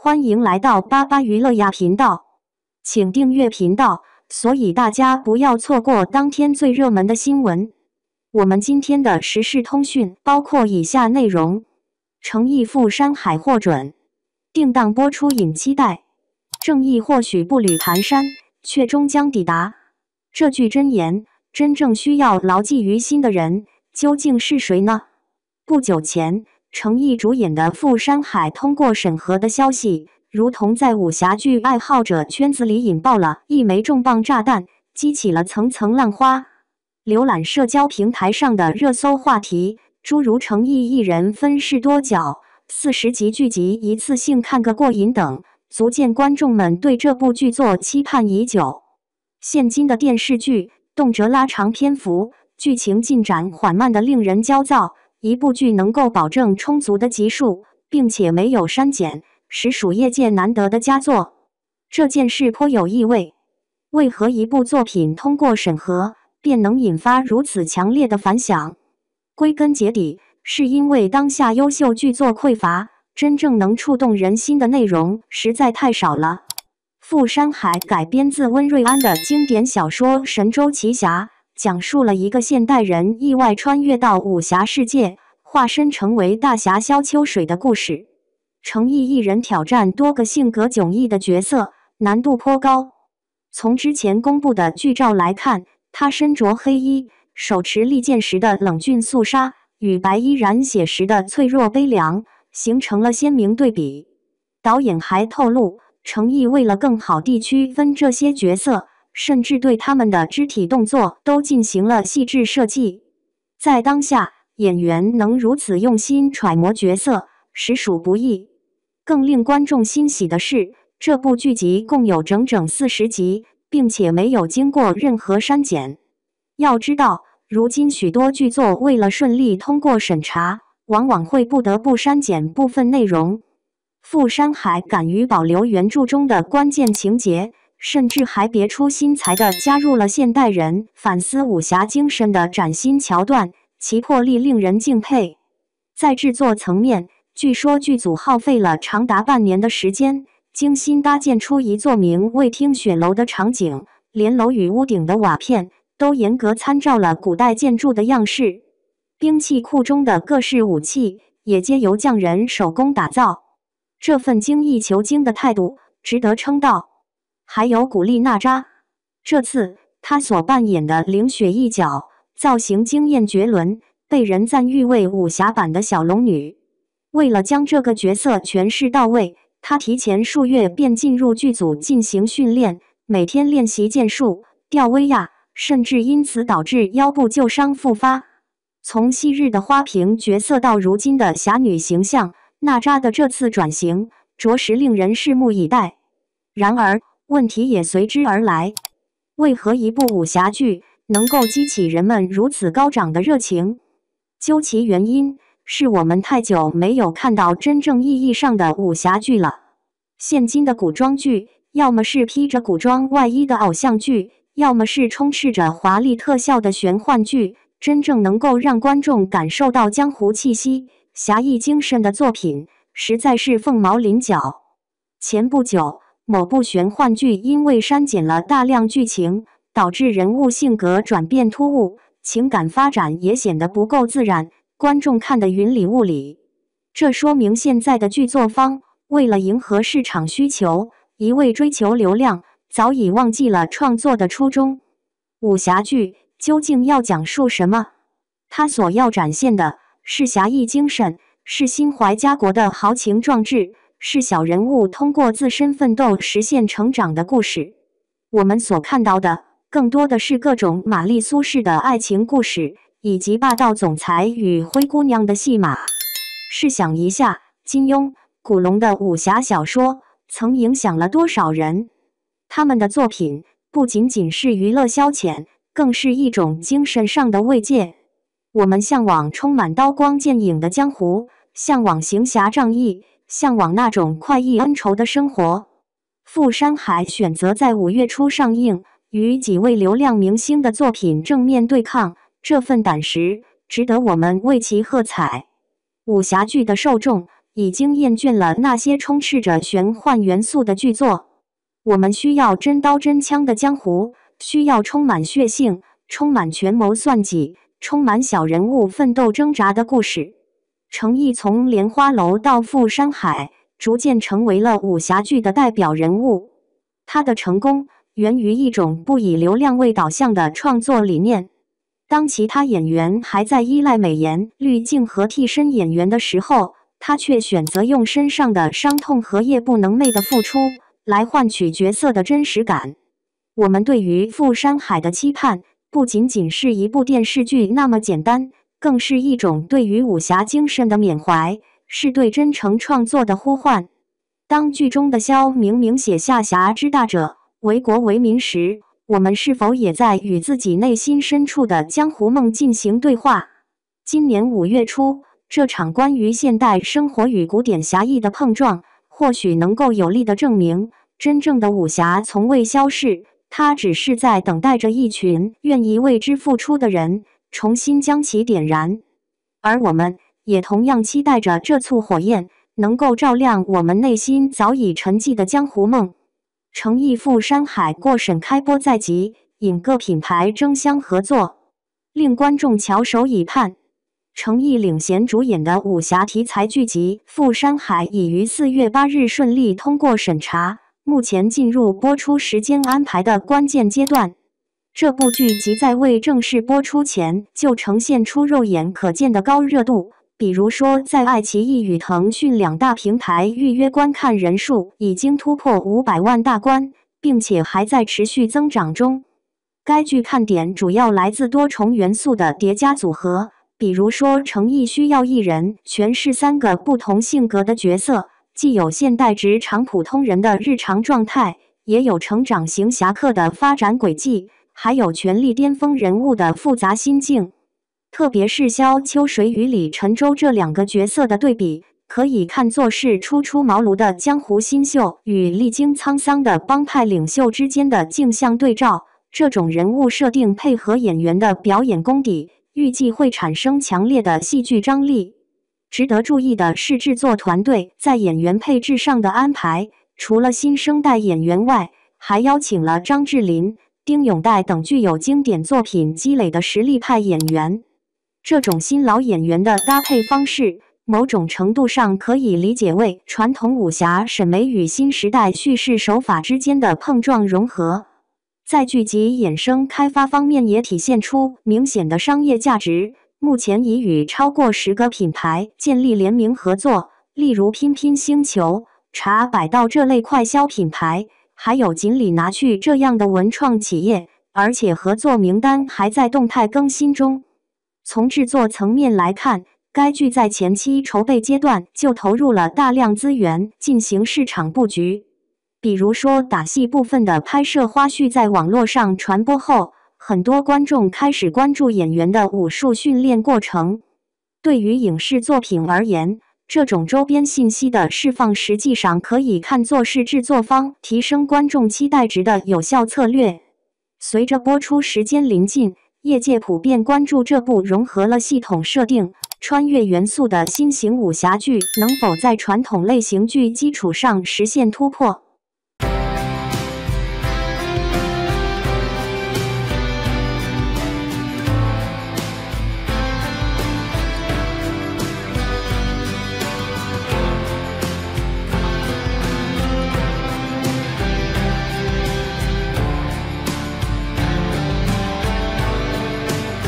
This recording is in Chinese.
欢迎来到巴巴娱乐呀频道，请订阅频道，所以大家不要错过当天最热门的新闻。我们今天的时事通讯包括以下内容：诚意赴山海获准，定档播出引期待。正义或许步履蹒跚，却终将抵达。这句箴言，真正需要牢记于心的人，究竟是谁呢？不久前，诚意主演的《赴山海》通过审核的消息，如同在武侠剧爱好者圈子里引爆了一枚重磅炸弹，激起了层层浪花。浏览社交平台上的热搜话题，诸如诚意一人分饰多角、40集剧集一次性看个过瘾等，足见观众们对这部剧作期盼已久。现今的电视剧动辄拉长篇幅，剧情进展缓慢的令人焦躁。一部剧能够保证充足的集数，并且没有删减，实属业界难得的佳作。这件事颇有意味，为何一部作品通过审核便能引发如此强烈的反响？归根结底，是因为当下优秀剧作匮乏，真正能触动人心的内容实在太少了。《赴山海》改编自温瑞安的经典小说《神州奇侠》。讲述了一个现代人意外穿越到武侠世界，化身成为大侠萧秋水的故事。诚意一人挑战多个性格迥异的角色，难度颇高。从之前公布的剧照来看，他身着黑衣，手持利剑时的冷峻肃杀，与白衣染血时的脆弱悲凉，形成了鲜明对比。导演还透露，诚意为了更好地区分这些角色，甚至对他们的肢体动作都进行了细致设计。在当下，演员能如此用心揣摩角色，实属不易。更令观众欣喜的是，这部剧集共有整整40集，并且没有经过任何删减。要知道，如今许多剧作为了顺利通过审查，往往会不得不删减部分内容。赴山海敢于保留原著中的关键情节，甚至还别出心裁地加入了现代人反思武侠精神的崭新桥段，其魄力令人敬佩。在制作层面，据说剧组耗费了长达半年的时间，精心搭建出一座名为听雪楼的场景，连楼宇屋顶的瓦片都严格参照了古代建筑的样式。兵器库中的各式武器也皆由匠人手工打造，这份精益求精的态度值得称道。还有古力娜扎，这次她所扮演的凌雪一角，造型惊艳绝伦，被人赞誉为武侠版的小龙女。为了将这个角色诠释到位，她提前数月便进入剧组进行训练，每天练习剑术、吊威亚，甚至因此导致腰部旧伤复发。从昔日的花瓶角色到如今的侠女形象，娜扎的这次转型着实令人拭目以待。然而，问题也随之而来，为何一部武侠剧能够激起人们如此高涨的热情？究其原因，是我们太久没有看到真正意义上的武侠剧了。现今的古装剧，要么是披着古装外衣的偶像剧，要么是充斥着华丽特效的玄幻剧，真正能够让观众感受到江湖气息、侠义精神的作品，实在是凤毛麟角。前不久，某部玄幻剧因为删减了大量剧情，导致人物性格转变突兀，情感发展也显得不够自然，观众看得云里雾里。这说明现在的剧作方为了迎合市场需求，一味追求流量，早已忘记了创作的初衷。武侠剧究竟要讲述什么？它所要展现的是侠义精神，是心怀家国的豪情壮志，是小人物通过自身奋斗实现成长的故事。我们所看到的更多的是各种玛丽苏式的爱情故事，以及霸道总裁与灰姑娘的戏码。试想一下，金庸、古龙的武侠小说曾影响了多少人？他们的作品不仅仅是娱乐消遣，更是一种精神上的慰藉。我们向往充满刀光剑影的江湖，向往行侠仗义，向往那种快意恩仇的生活。赴山海选择在5月初上映，与几位流量明星的作品正面对抗，这份胆识值得我们为其喝彩。武侠剧的受众已经厌倦了那些充斥着玄幻元素的剧作。我们需要真刀真枪的江湖，需要充满血性、充满权谋算计、充满小人物奋斗挣扎的故事。程毅从莲花楼到富山海，逐渐成为了武侠剧的代表人物。他的成功源于一种不以流量为导向的创作理念。当其他演员还在依赖美颜、滤镜和替身演员的时候，他却选择用身上的伤痛和夜不能寐的付出来换取角色的真实感。我们对于富山海的期盼，不仅仅是一部电视剧那么简单，更是一种对于武侠精神的缅怀，是对真诚创作的呼唤。当剧中的萧明明写下侠之大者，为国为民时，我们是否也在与自己内心深处的江湖梦进行对话？今年5月初，这场关于现代生活与古典侠义的碰撞，或许能够有力地证明，真正的武侠从未消逝，它只是在等待着一群愿意为之付出的人，重新将其点燃。而我们也同样期待着这簇火焰能够照亮我们内心早已沉寂的江湖梦。程毅富山海过审开播在即，引各品牌争相合作，令观众翘首以盼。程毅领衔主演的武侠题材剧集《富山海》已于4月8日顺利通过审查，目前进入播出时间安排的关键阶段。这部剧集在未正式播出前就呈现出肉眼可见的高热度，比如说在爱奇艺与腾讯2大平台预约观看人数已经突破500万大关，并且还在持续增长中。该剧看点主要来自多重元素的叠加组合，比如说程毅需要一人诠释3个不同性格的角色，既有现代职场普通人的日常状态，也有成长型侠客的发展轨迹，还有权力巅峰人物的复杂心境。特别是萧秋水与李晨舟这2个角色的对比，可以看作是初出茅庐的江湖新秀与历经沧桑的帮派领袖之间的镜像对照。这种人物设定配合演员的表演功底，预计会产生强烈的戏剧张力。值得注意的是，制作团队在演员配置上的安排，除了新生代演员外，还邀请了张智霖、丁永岱等具有经典作品积累的实力派演员。这种新老演员的搭配方式，某种程度上可以理解为传统武侠审美与新时代叙事手法之间的碰撞融合。在剧集衍生开发方面也体现出明显的商业价值，目前已与超过10个品牌建立联名合作，例如拼拼星球、茶百道这类快消品牌，还有锦鲤拿去这样的文创企业，而且合作名单还在动态更新中。从制作层面来看，该剧在前期筹备阶段就投入了大量资源进行市场布局。比如说打戏部分的拍摄花絮在网络上传播后，很多观众开始关注演员的武术训练过程。对于影视作品而言，这种周边信息的释放实际上可以看作是制作方提升观众期待值的有效策略。随着播出时间临近，业界普遍关注这部融合了系统设定、穿越元素的新型武侠剧能否在传统类型剧基础上实现突破。